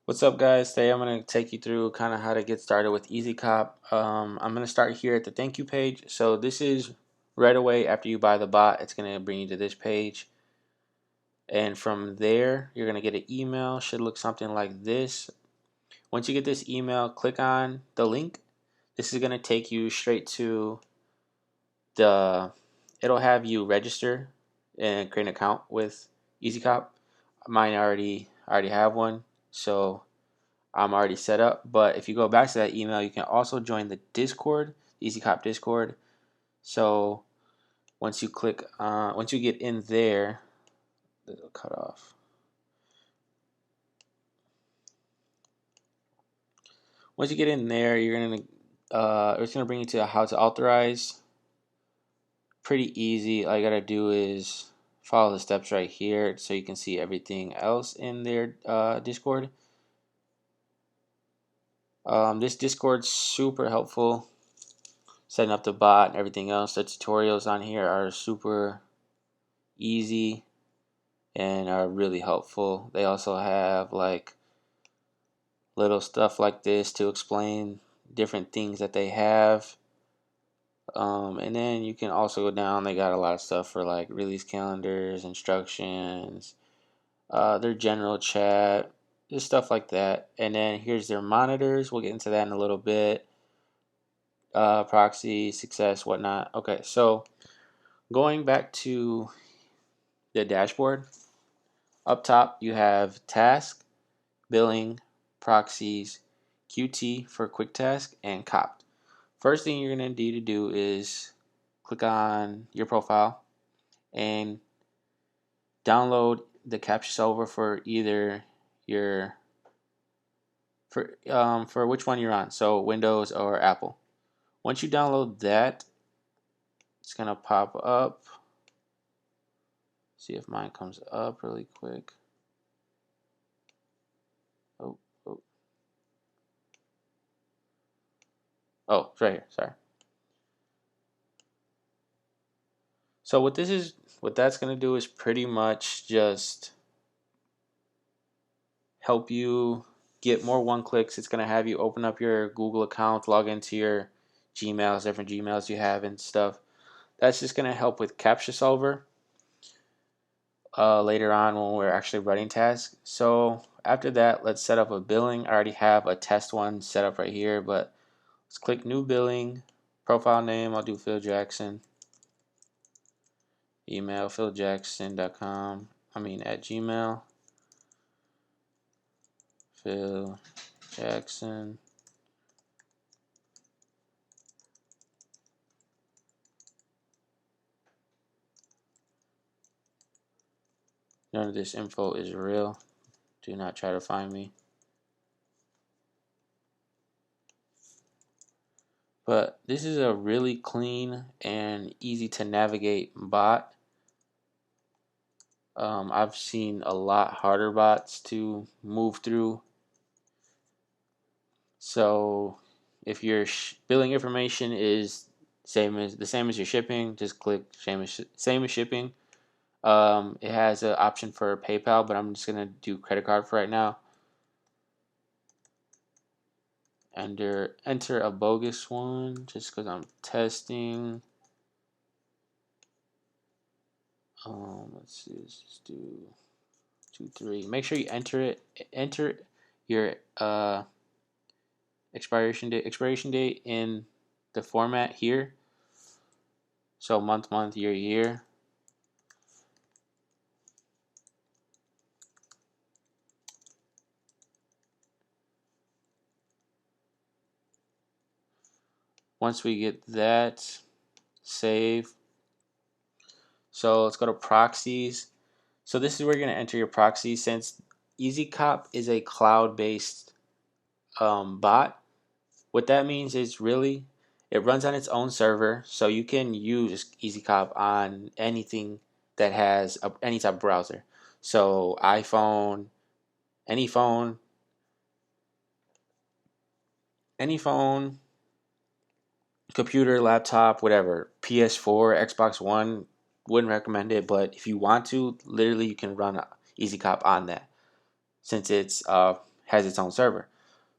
What's up, guys? Today I'm going to take you through kind of how to get started with EasyCop. I'm going to start here at the thank you page. So this is right away after you buy the bot, it's going to bring you to this page. And from there, you're going to get an email. Should look something like this. Once you get this email, click on the link. This is going to take you straight to it'll have you register and create an account with EasyCop. Mine already have one. So I'm already set up. But if you go back to that email, you can also join the Discord, EasyCop Discord. So once you get in there, it'll cut off. Once you get in there, it's gonna bring you to how to authorize. Pretty easy. All you gotta do is follow the steps right here, so you can see everything else in their Discord. This Discord's super helpful. Setting up the bot and everything else. The tutorials on here are super easy and are really helpful. They also have like little stuff like this to explain different things that they have. And then you can also go down. They got a lot of stuff for like release calendars, instructions, their general chat, just stuff like that. And then here's their monitors. We'll get into that in a little bit. Proxy, success, whatnot. Okay, so going back to the dashboard, up top you have task, billing, proxies, QT for quick task, and COP. First thing you're going to need to do is click on your profile and download the capture solver for either your for which one you're on, so Windows or Apple. Once you download that, it's gonna pop up. See if mine comes up really quick. Oh, oh, oh, it's right here. Sorry. So what that's gonna do is pretty much just help you get more one clicks. It's gonna have you open up your Google account, log into your Gmails, different Gmails you have and stuff. That's just gonna help with Capture Solver later on when we're actually running tasks. So after that, let's set up a billing. I already have a test one set up right here, but let's click New Billing. Profile name, I'll do Phil Jackson. Email philjackson.com. At Gmail. Phil Jackson. None of this info is real. Do not try to find me. But this is a really clean and easy to navigate bot. I've seen a lot harder bots to move through. So if your billing information is the same as your shipping, just click same as shipping. It has an option for PayPal, but I'm just gonna do credit card for right now. Enter a bogus one just because I'm testing. Let's see, let's just do 23. Make sure you enter it. Enter your expiration date in the format here. So month, year. Once we get that, save. So let's go to proxies. So this is where you're going to enter your proxy. Since EasyCop is a cloud-based bot, what that means is really it runs on its own server, so you can use EasyCop on anything that has any type of browser. So iPhone, any phone, any phone, computer, laptop, whatever, PS4, Xbox One, wouldn't recommend it, but if you want to, literally you can run EasyCop on that since it's has its own server.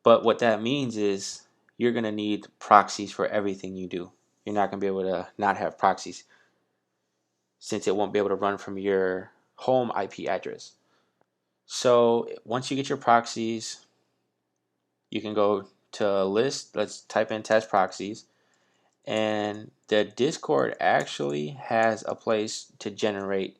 But what that means is you're going to need proxies for everything you do. You're not going to be able to not have proxies since it won't be able to run from your home IP address. So once you get your proxies, you can go to list. Let's type in test proxies. And the Discord actually has a place to generate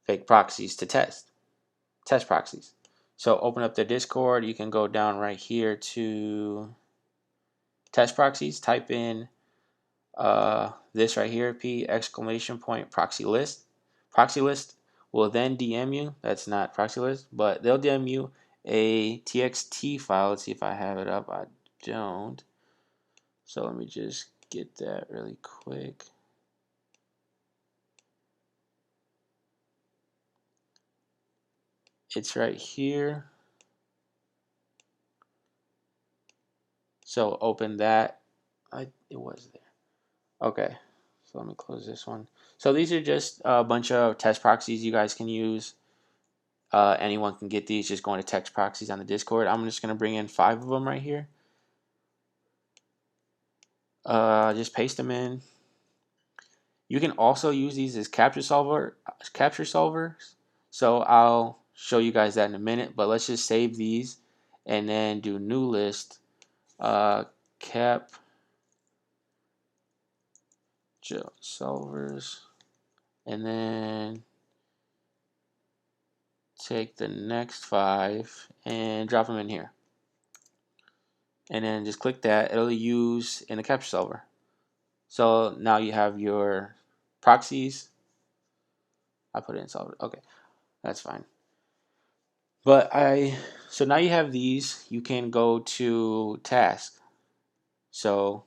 fake proxies to test proxies. So open up the Discord. You can go down right here to test proxies. Type in this right here, P exclamation point proxy list. Proxy list will then DM you. That's not proxy list, but they'll DM you a TXT file. Let's see if I have it up. I don't. So let me just get that really quick. It's right here. So open that. It was there. Okay. So let me close this one. So these are just a bunch of test proxies you guys can use. Anyone can get these just going to text proxies on the Discord. I'm just going to bring in 5 of them right here. Just paste them in. You can also use these as capture solvers. So I'll show you guys that in a minute. But let's just save these and then do new list. Cap solvers, and then take the next 5 and drop them in here, and then just click that. It'll use in the capture solver. So now you have your proxies. I put it in solver. Okay, that's fine. But so now you have these. You can go to task. So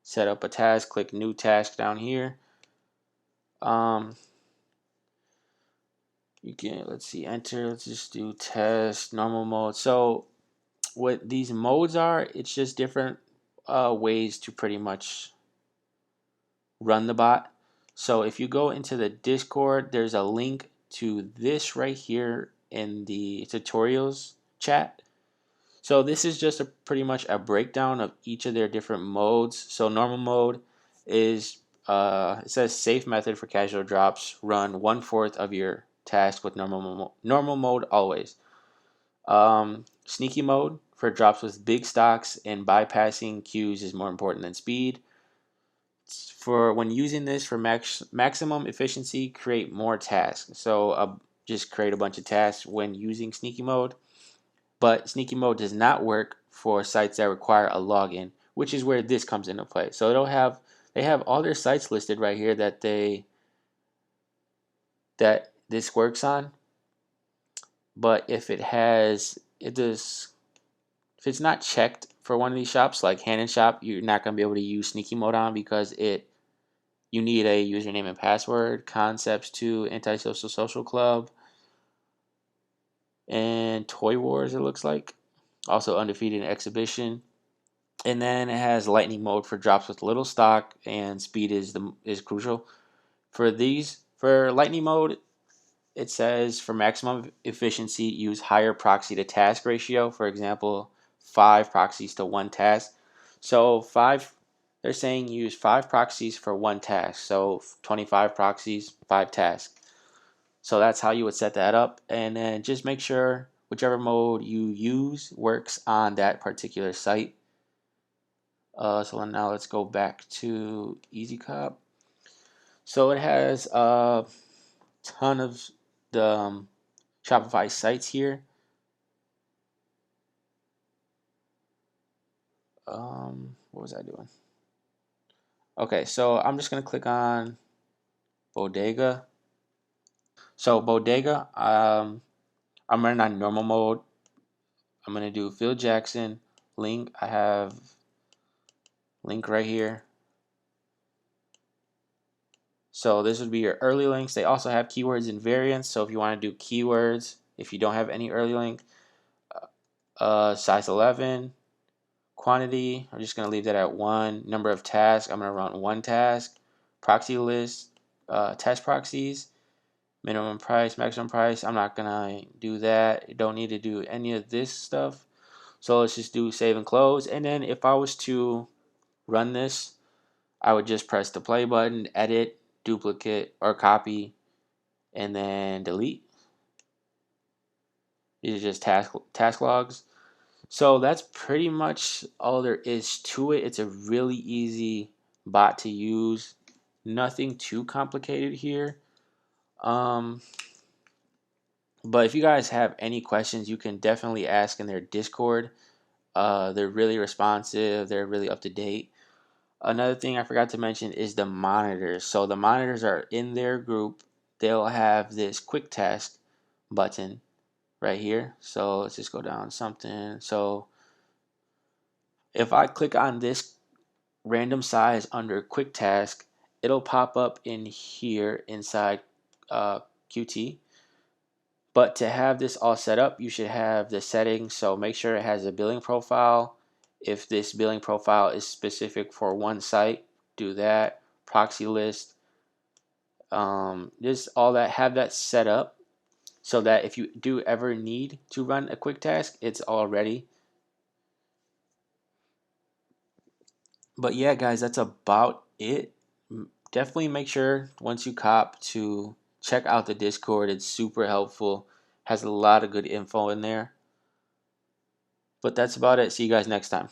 set up a task. Click new task down here. You can, let's see, enter. Let's just do test normal mode. So what these modes are, it's just different ways to pretty much run the bot. So if you go into the Discord, there's a link to this right here in the tutorials chat. So this is just pretty much a breakdown of each of their different modes. So normal mode is it says safe method for casual drops. Run 1/4 of your task with normal mode always. Sneaky mode for drops with big stocks and bypassing queues is more important than speed. For when using this for maximum efficiency, create more tasks. So just create a bunch of tasks when using sneaky mode. But sneaky mode does not work for sites that require a login, which is where this comes into play. So they have all their sites listed right here that this works on. But if it's not checked for one of these shops like Hand and Shop, you're not going to be able to use sneaky mode on because you need a username and password. Concepts 2, Antisocial Social Club, and Toy Wars, it looks like. Also Undefeated Exhibition. And then it has lightning mode for drops with little stock, and speed is crucial. For lightning mode, it says for maximum efficiency, use higher proxy to task ratio. For example, 5 proxies to 1 task. So they're saying use 5 proxies for 1 task. So 25 proxies, 5 tasks. So that's how you would set that up. And then just make sure whichever mode you use works on that particular site. So now let's go back to EasyCop. So it has a ton of the Shopify sites here. What was I doing? Okay, so I'm just gonna click on Bodega. So Bodega, I'm running on normal mode. I'm gonna do Phil Jackson link. I have link right here. So this would be your early links. They also have keywords and variants. So if you want to do keywords, if you don't have any early link, size 11, quantity, I'm just going to leave that at 1. Number of tasks, I'm going to run 1 task. Proxy list, test proxies, minimum price, maximum price. I'm not going to do that. You don't need to do any of this stuff. So let's just do save and close. And then if I was to run this, I would just press the play button, edit, duplicate, or copy, and then delete. These are just task logs. So that's pretty much all there is to it. It's a really easy bot to use. Nothing too complicated here. But if you guys have any questions, you can definitely ask in their Discord. They're really responsive. They're really up to date. Another thing I forgot to mention is the monitors. So the monitors are in their group. They'll have this quick task button right here. So let's just go down something. So if I click on this random size under quick task, it'll pop up in here inside Qt. But to have this all set up, you should have the settings. So make sure it has a billing profile. If this billing profile is specific for one site, do that. Proxy list, just all that. Have that set up so that if you do ever need to run a quick task, it's all ready. But yeah, guys, that's about it. Definitely make sure once you cop to check out the Discord. It's super helpful. Has a lot of good info in there. But that's about it. See you guys next time.